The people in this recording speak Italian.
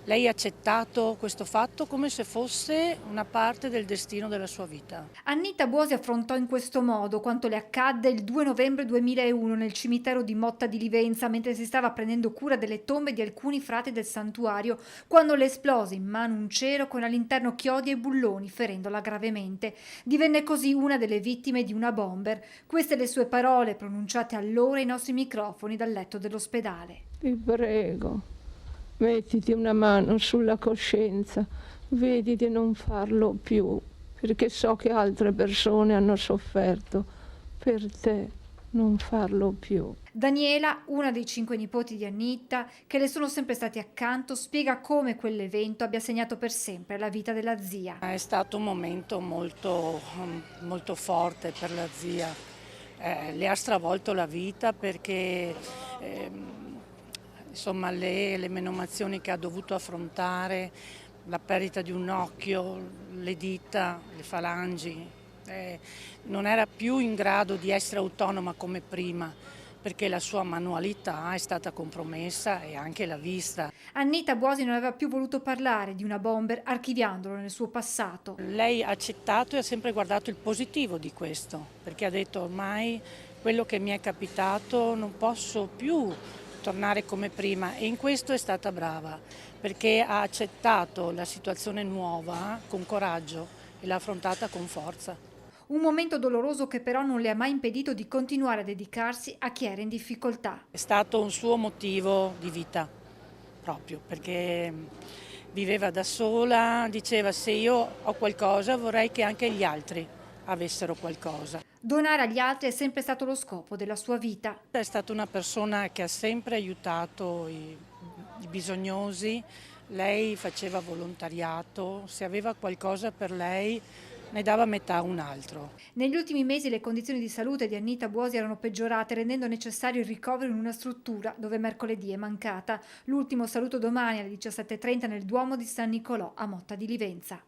Lei ha accettato questo fatto come se fosse una parte del destino della sua vita. Annita Buosi affrontò in questo modo quanto le accadde il 2 novembre 2001 nel cimitero di Motta di Livenza mentre si stava prendendo cura delle tombe di alcuni frati del santuario, quando le esplose in mano un cero con all'interno chiodi e bulloni, ferendola gravemente. Divenne così una delle vittime di una bomber. Queste le sue parole pronunciate allora ai nostri microfoni dal letto dell'ospedale. Ti prego, mettiti una mano sulla coscienza, vedi di non farlo più, perché so che altre persone hanno sofferto. Per te non farlo più. Daniela, una dei 5 nipoti di Annita, che le sono sempre stati accanto, spiega come quell'evento abbia segnato per sempre la vita della zia. È stato un momento molto forte per la zia. Le ha stravolto la vita perché insomma, le menomazioni che ha dovuto affrontare, la perdita di un occhio, le dita, le falangi, non era più in grado di essere autonoma come prima, perché la sua manualità è stata compromessa e anche la vista. Annita Buosi non aveva più voluto parlare di una bomber, archiviandolo nel suo passato. Lei ha accettato e ha sempre guardato il positivo di questo, perché ha detto ormai quello che mi è capitato non posso più tornare come prima, e in questo è stata brava, perché ha accettato la situazione nuova con coraggio e l'ha affrontata con forza. Un momento doloroso che però non le ha mai impedito di continuare a dedicarsi a chi era in difficoltà. È stato un suo motivo di vita, proprio perché viveva da sola, diceva se io ho qualcosa vorrei che anche gli altri avessero qualcosa. Donare agli altri è sempre stato lo scopo della sua vita. È stata una persona che ha sempre aiutato i bisognosi, lei faceva volontariato, se aveva qualcosa per lei ne dava metà a un altro. Negli ultimi mesi le condizioni di salute di Annita Buosi erano peggiorate, rendendo necessario il ricovero in una struttura dove mercoledì è mancata. L'ultimo saluto domani alle 17:30 nel Duomo di San Nicolò a Motta di Livenza.